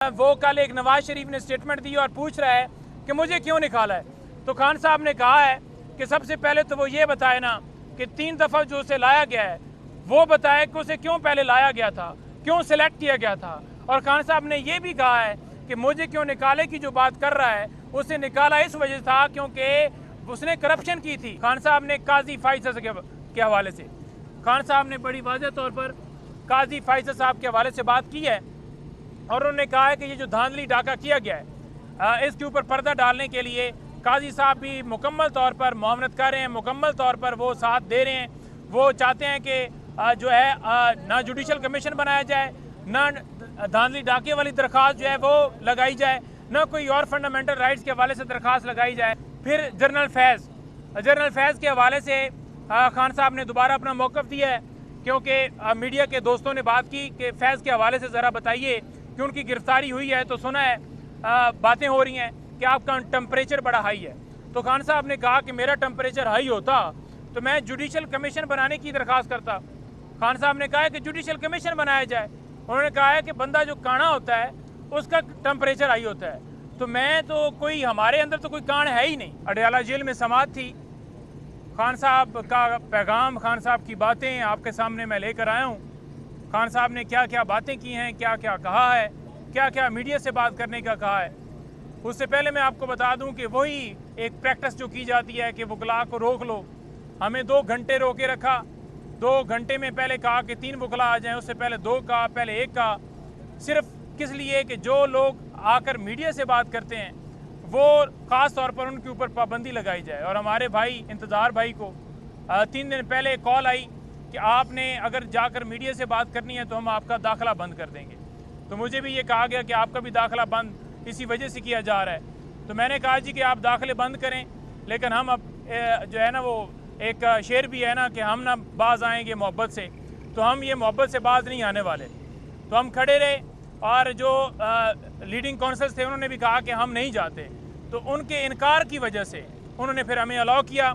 वो कल एक नवाज शरीफ ने स्टेटमेंट दी और पूछ रहा है कि मुझे क्यों निकाला है। तो खान साहब ने कहा है कि सबसे पहले तो वो ये बताए ना कि 3 दफ़ा जो उसे लाया गया है वो बताए कि उसे क्यों पहले लाया गया था, क्यों सिलेक्ट किया गया था। और खान साहब ने ये भी कहा है कि मुझे क्यों निकाले की जो बात कर रहा है उसे निकाला इस वजह था क्योंकि उसने करप्शन की थी। खान साहब ने काजी फैसल के हवाले से खान साहब ने बड़ी वाज़ेह तौर पर काजी फैसल साहब के हवाले से बात की है और उन्होंने कहा है कि ये जो धांधली डाका किया गया है इसके ऊपर पर्दा डालने के लिए काजी साहब भी मुकम्मल तौर पर मुआवनत कर रहे हैं, मुकम्मल तौर पर वो साथ दे रहे हैं। वो चाहते हैं कि जो है ना जुडिशल कमीशन बनाया जाए, ना धांधली डाके वाली दरख्वास्त जो है वो लगाई जाए, ना कोई और फंडामेंटल राइट्स के हवाले से दरख्वास्त लगाई जाए। फिर जनरल फैज़ के हवाले से खान साहब ने दोबारा अपना मौक़िफ़ दिया है क्योंकि मीडिया के दोस्तों ने बात की कि फैज़ के हवाले से ज़रा बताइए कि उनकी गिरफ्तारी हुई है तो सुना है बातें हो रही हैं कि आपका टेम्परेचर बड़ा हाई है। तो खान साहब ने कहा कि मेरा टेम्परेचर हाई होता तो मैं जुडिशल कमीशन बनाने की दरख्वास्त करता। खान साहब ने कहा है कि जुडिशल कमीशन बनाया जाए। उन्होंने कहा है कि बंदा जो काना होता है उसका टेम्परेचर हाई होता है। तो मैं तो कोई हमारे अंदर तो कोई कान है ही नहीं। अडयाला जेल में समाअत थी। खान साहब का पैगाम, खान साहब की बातें आपके सामने मैं लेकर आया हूँ। खान साहब ने क्या क्या बातें की हैं, क्या क्या कहा है, क्या क्या मीडिया से बात करने का कहा है। उससे पहले मैं आपको बता दूं कि वही एक प्रैक्टिस जो की जाती है कि वकला को रोक लो। हमें 2 घंटे रोके रखा। 2 घंटे में पहले कहा कि 3 वकला आ जाएं, उससे पहले 2 कहा, पहले 1 कहा। सिर्फ किस लिए कि जो लोग आकर मीडिया से बात करते हैं वो ख़ास तौर पर उनके ऊपर पाबंदी लगाई जाए। और हमारे भाई इंतज़ार भाई को 3 दिन पहले कॉल आई कि आपने अगर जाकर मीडिया से बात करनी है तो हम आपका दाखिला बंद कर देंगे। तो मुझे भी ये कहा गया कि आपका भी दाखिला बंद इसी वजह से किया जा रहा है। तो मैंने कहा जी कि आप दाखिले बंद करें, लेकिन हम अब जो है ना वो एक शेर भी है ना कि हम ना बाज आएंगे मोहब्बत से, तो हम ये मोहब्बत से बाज नहीं आने वाले। तो हम खड़े रहे और जो लीडिंग काउंसिल्स थे उन्होंने भी कहा कि हम नहीं जाते। तो उनके इनकार की वजह से उन्होंने फिर हमें अलाउ किया।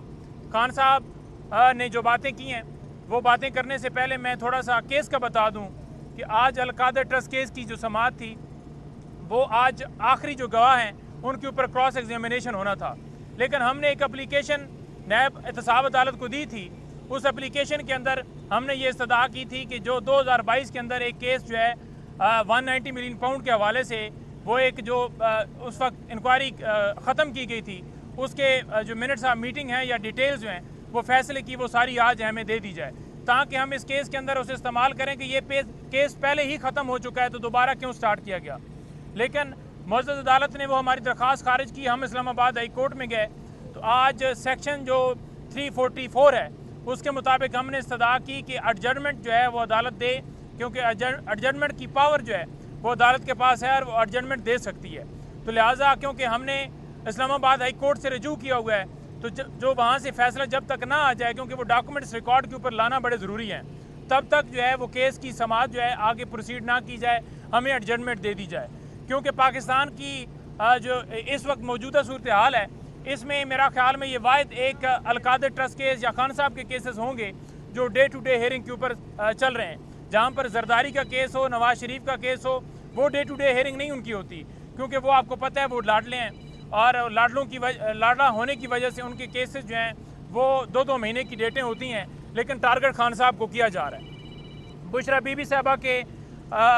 खान साहब ने जो बातें की हैं वो बातें करने से पहले मैं थोड़ा सा केस का बता दूं कि आज अलकादर ट्रस्ट केस की जो समाअत थी वो आज आखिरी जो गवाह हैं उनके ऊपर क्रॉस एग्जामिनेशन होना था। लेकिन हमने एक एप्लीकेशन नायब एहतसाब अदालत को दी थी। उस एप्लीकेशन के अंदर हमने ये इस्तदा की थी कि जो 2022 के अंदर एक केस जो है 190 मिलियन पाउंड के हवाले से वो एक जो उस वक्त इंक्वायरी ख़त्म की गई थी उसके जो मिनट्स ऑफ मीटिंग हैं या डिटेल्स जो हैं वो फैसले की वो सारी आज हमें दे दी जाए ताकि हम इस केस के अंदर उसे इस्तेमाल करें कि ये केस पहले ही ख़त्म हो चुका है तो दोबारा क्यों स्टार्ट किया गया। लेकिन मुअज़्ज़ज़ अदालत ने वो हमारी दरख्वास्त खारिज की। हम इस्लामाबाद हाई कोर्ट में गए तो आज सेक्शन जो 344 है उसके मुताबिक हमने इस्तदा की कि एडजमेंट जो है वो अदालत दे, क्योंकि एडजमेंट की पावर जो है वो अदालत के पास है और वो एडजमेंट दे सकती है। तो लिहाजा क्योंकि हमने इस्लामाबाद हाई कोर्ट से रजू किया हुआ है तो जो वहाँ से फैसला जब तक ना आ जाए, क्योंकि वो डॉक्यूमेंट्स रिकॉर्ड के ऊपर लाना बड़े ज़रूरी हैं, तब तक जो है वो केस की समाअत जो है आगे प्रोसीड ना की जाए, हमें एडजमेंट दे दी जाए। क्योंकि पाकिस्तान की जो इस वक्त मौजूदा सूरत हाल है इसमें मेरा ख्याल में ये वाहिद एक अलकादर ट्रस्ट केस या खान साहब के केसेस होंगे जो डे टू डे हेयरिंग के ऊपर चल रहे हैं। जहाँ पर जरदारी का केस हो, नवाज शरीफ का केस हो, वो डे टू डे हेयरिंग नहीं उनकी होती, क्योंकि वो आपको पता है वो लाडले हैं और लाडला होने की वजह से उनके केसेस जो हैं वो 2-2 महीने की डेटें होती हैं। लेकिन टारगेट खान साहब को किया जा रहा है। बुशरा बीबी साहबा के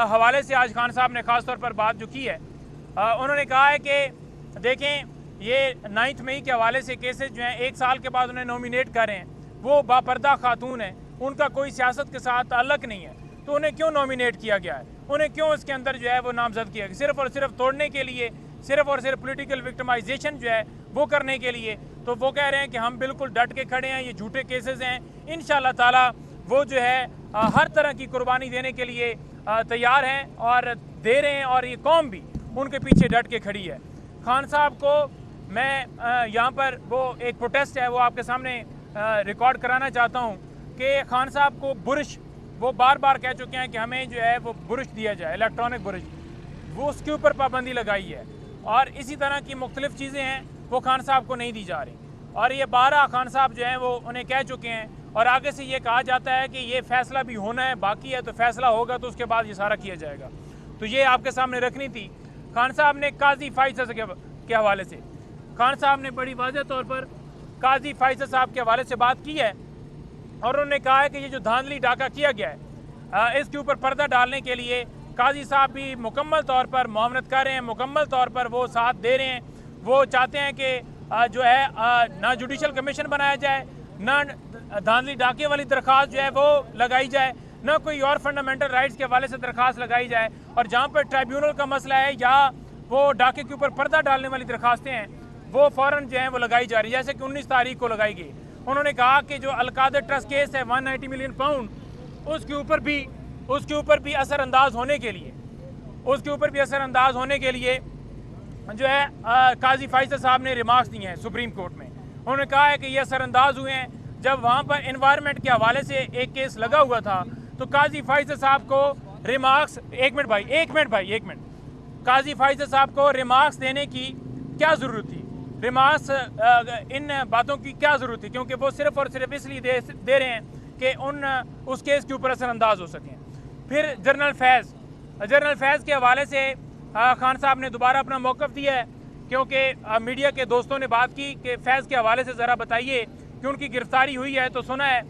हवाले से आज खान साहब ने ख़ास तौर पर बात जो की है, उन्होंने कहा है कि देखें ये 9 मई के हवाले से केसेस जो हैं 1 साल के बाद उन्हें नॉमिनेट कर रहे हैं, वो बापर्दा खातून है, उनका कोई सियासत के साथ ताल्लुक़ नहीं है, तो उन्हें क्यों नॉमिनेट किया गया है, उन्हें क्यों इसके अंदर जो है वो नामजद किया गया, सिर्फ़ और सिर्फ तोड़ने के लिए, सिर्फ और सिर्फ पॉलिटिकल विक्टिमाइजेशन जो है वो करने के लिए। तो वो कह रहे हैं कि हम बिल्कुल डट के खड़े हैं, ये झूठे केसेस हैं, इंशाअल्लाह ताला वो जो है हर तरह की कुर्बानी देने के लिए तैयार हैं और दे रहे हैं और ये कौम भी उनके पीछे डट के खड़ी है। खान साहब को मैं यहाँ पर वो एक प्रोटेस्ट है वो आपके सामने रिकॉर्ड कराना चाहता हूँ कि खान साहब को बुरश वो बार बार कह चुके हैं कि हमें जो है वो बुरश दिया जाए, इलेक्ट्रॉनिक बुरश, वो उसके ऊपर पाबंदी लगाई है। और इसी तरह की मुख्तलिफ चीज़ें हैं वो खान साहब को नहीं दी जा रही और ये 12 खान साहब जो हैं वो उन्हें कह चुके हैं और आगे से ये कहा जाता है कि ये फ़ैसला भी होना है, बाकी है, तो फैसला होगा तो उसके बाद ये सारा किया जाएगा। तो ये आपके सामने रखनी थी। खान साहब ने काजी फैसल के हवाले से, खान साहब ने बड़ी वाज़ेह तौर पर काजी फैसल साहब के हवाले से बात की है और उन्होंने कहा है कि ये जो धांधली डाका किया गया है इसके ऊपर पर्दा डालने के लिए काजी साहब भी मुकम्मल तौर पर मुआवनत कर रहे हैं, मुकम्मल तौर पर वो साथ दे रहे हैं। वो चाहते हैं कि जो है ना जुडिशल कमीशन बनाया जाए, ना धांधली डाके वाली दरख्वास्त जो है वो लगाई जाए, ना कोई और फंडामेंटल राइट्स के हवाले से दरख्वास्त लगाई जाए। और जहाँ पर ट्राइब्यूनल का मसला है या वो डाके के ऊपर पर्दा डालने वाली दरख्वास्तें हैं वो फ़ौरन जो है वो लगाई जा रही है, जैसे कि 19 तारीख को लगाई गई। उन्होंने कहा कि जो अलकादर ट्रस्ट केस है 190 मिलियन पाउंड, उसके ऊपर भी असरअंदाज होने के लिए जो है काजी फैसल साहब ने रिमार्क्स दिए हैं सुप्रीम कोर्ट में। उन्होंने कहा है कि ये असरअंदाज हुए हैं जब वहाँ पर एनवायरनमेंट के हवाले से एक केस लगा हुआ था तो काजी फैसल साहब को रिमार्क्स एक मिनट काजी फैसल साहब को रिमार्क्स देने की क्या ज़रूरत थी, रिमार्क्स इन बातों की क्या ज़रूरत थी, क्योंकि वो सिर्फ़ और सिर्फ इसलिए दे रहे हैं कि उस केस के ऊपर असरअंदाज हो सकें। फिर जनरल फैज़ के हवाले से खान साहब ने दोबारा अपना मौक़िफ़ दिया है, क्योंकि मीडिया के दोस्तों ने बात की कि फैज़ के हवाले से ज़रा बताइए कि उनकी गिरफ्तारी हुई है तो सुना है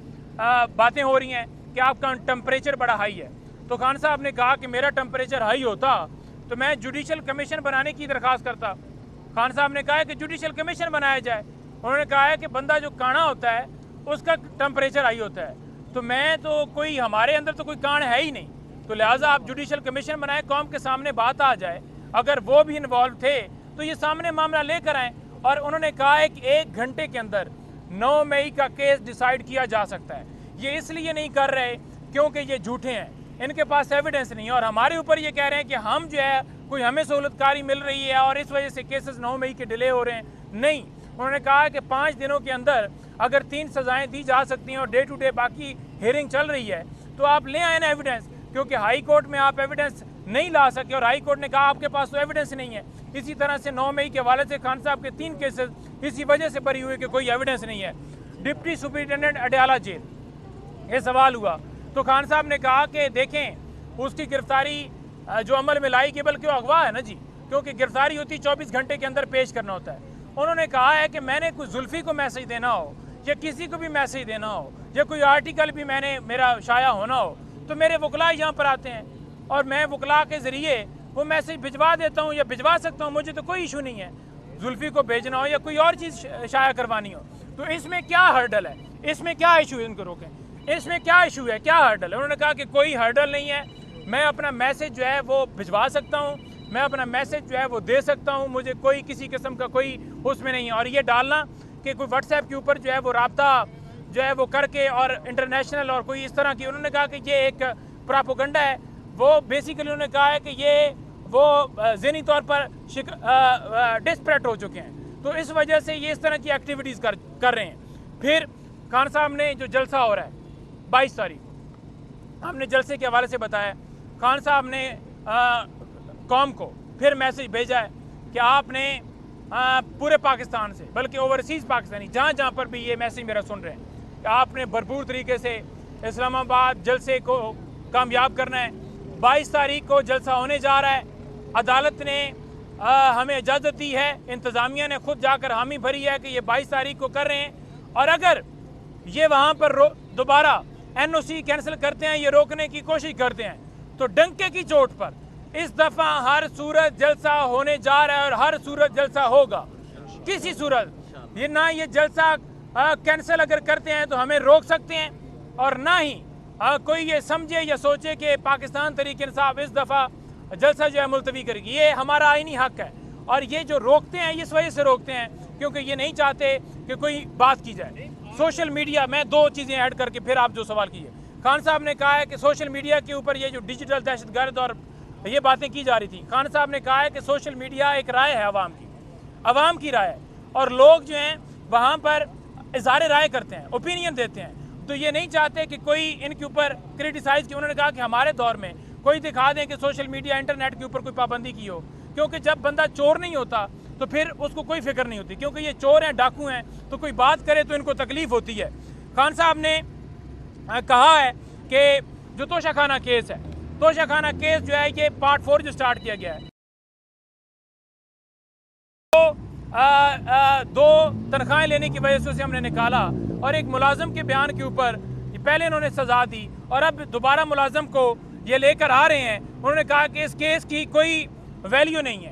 बातें हो रही हैं कि आपका टेम्परेचर बड़ा हाई है। तो खान साहब ने कहा कि मेरा टेम्परेचर हाई होता तो मैं जुडिशल कमीशन बनाने की दरख्वास्त करता। खान साहब ने कहा है कि जुडिशल कमीशन बनाया जाए। उन्होंने कहा है कि बंदा जो काना होता है उसका टेम्परेचर हाई होता है, तो मैं तो कोई हमारे अंदर तो कोई कान है ही नहीं, तो लिहाजा आप जुडिशल कमीशन बनाएं, कौम के सामने बात आ जाए। अगर वो भी इन्वॉल्व थे तो ये सामने मामला लेकर आएँ। और उन्होंने कहा है कि 1 घंटे के अंदर 9 मई का केस डिसाइड किया जा सकता है। ये इसलिए नहीं कर रहे क्योंकि ये झूठे हैं, इनके पास एविडेंस नहीं है और हमारे ऊपर ये कह रहे हैं कि हम जो है कोई हमें सहूलतकारी मिल रही है और इस वजह से केसेस 9 मई के डिले हो रहे हैं। नहीं, उन्होंने कहा कि 5 दिनों के अंदर अगर 3 सज़ाएँ दी जा सकती हैं और डे टू डे बाकी हियरिंग चल रही है तो आप ले आए ना एविडेंस, क्योंकि हाई कोर्ट में आप एविडेंस नहीं ला सके और हाई कोर्ट ने कहा आपके पास तो एविडेंस नहीं है। इसी तरह से 9 मई के हवाले से खान साहब के 3 केसेस इसी वजह से बरी हुए कि कोई एविडेंस नहीं है। डिप्टी सुपरिटेंडेंट अडयाला जेल, ये सवाल हुआ तो खान साहब ने कहा कि देखें उसकी गिरफ्तारी जो अमल में लाई केवल क्यों अगवा है ना जी, क्योंकि गिरफ्तारी होती 24 घंटे के अंदर पेश करना होता है। उन्होंने कहा है कि मैंने कुछ जुल्फी को मैसेज देना हो या किसी को भी मैसेज देना हो या कोई आर्टिकल भी मेरा शाया होना हो तो मेरे वकला यहाँ पर आते हैं और मैं वकला के ज़रिए वो मैसेज भिजवा देता हूँ या भिजवा सकता हूँ, मुझे तो कोई इशू नहीं है। जुल्फी को भेजना हो या कोई और चीज़ शाया करवानी हो तो इसमें क्या हर्डल है, इसमें क्या इशू है, इनको रोकें, इसमें क्या इशू है, क्या हर्डल है। उन्होंने कहा कि कोई हर्डल नहीं है, मैं अपना मैसेज जो है वो भिजवा सकता हूँ, मैं अपना मैसेज जो है वो दे सकता हूँ, मुझे कोई किसी किस्म का कोई उसमें नहीं है। और ये डालना कि कोई व्हाट्सएप के ऊपर जो है वो राब्ता जो है वो करके और इंटरनेशनल और कोई इस तरह की, उन्होंने कहा कि ये एक प्रोपेगेंडा है। वो बेसिकली उन्होंने कहा है कि ये वो ज़हनी तौर पर डिस्परेट हो चुके हैं, तो इस वजह से ये इस तरह की एक्टिविटीज़ कर रहे हैं। फिर खान साहब ने जो जलसा हो रहा है 22 तारीख, हमने जलसे के हवाले से बताया, खान साहब ने कौम को फिर मैसेज भेजा है कि आपने पूरे पाकिस्तान से, बल्कि ओवरसीज़ पाकिस्तानी जहाँ जहाँ पर भी ये मैसेज मेरा सुन रहे हैं, कि आपने भरपूर तरीके से इस्लामाबाद जलसे को कामयाब करना है। 22 तारीख को जलसा होने जा रहा है। अदालत ने हमें इजाज़त दी है, इंतज़ामिया ने खुद जाकर हामी भरी है कि ये 22 तारीख को कर रहे हैं। और अगर ये वहाँ पर दोबारा NOC कैंसिल करते हैं, ये रोकने की कोशिश करते हैं, तो डंके की चोट पर इस दफ़ा हर सूरत जलसा होने जा रहा है और हर सूरत जलसा होगा। किसी सूरत ये ना ये जलसा कैंसिल अगर करते हैं तो हमें रोक सकते हैं और ना ही कोई ये समझे या सोचे कि पाकिस्तान तहरीक इंसाफ इस दफ़ा जलसा जो है मुलतवी करेगी। ये हमारा आईनी हक है और ये जो रोकते हैं इस वजह से रोकते हैं क्योंकि ये नहीं चाहते कि कोई बात की जाए। सोशल मीडिया में 2 चीज़ें ऐड करके फिर आप जो सवाल कीजिए, खान साहब ने कहा है कि सोशल मीडिया के ऊपर ये जो डिजिटल दहशतगर्द और ये बातें की जा रही थी, खान साहब ने कहा है कि सोशल मीडिया एक राय है अवाम की राय है और लोग जो हैं वहाँ पर इज़हार राय करते हैं, ओपिनियन देते हैं, तो ये नहीं चाहते कि कोई इनके ऊपर क्रिटिसाइज़ की। उन्होंने कहा कि हमारे दौर में कोई दिखा दें कि सोशल मीडिया इंटरनेट के ऊपर कोई पाबंदी की हो, क्योंकि जब बंदा चोर नहीं होता तो फिर उसको कोई फिक्र नहीं होती, क्योंकि ये चोर हैं, डाकू हैं, तो कोई बात करे तो इनको तकलीफ होती है। खान साहब ने कहा है कि जो तोशाखाना केस है तोशाखाना केस जो है ये पार्ट 4 जो स्टार्ट किया गया है। तो दो तनख्वाहें लेने की वजह से उसे हमने निकाला और एक मुलाजम के बयान के ऊपर पहले इन्होंने सजा दी और अब दोबारा मुलाजम को ये लेकर आ रहे हैं। उन्होंने कहा कि इस केस की कोई वैल्यू नहीं है।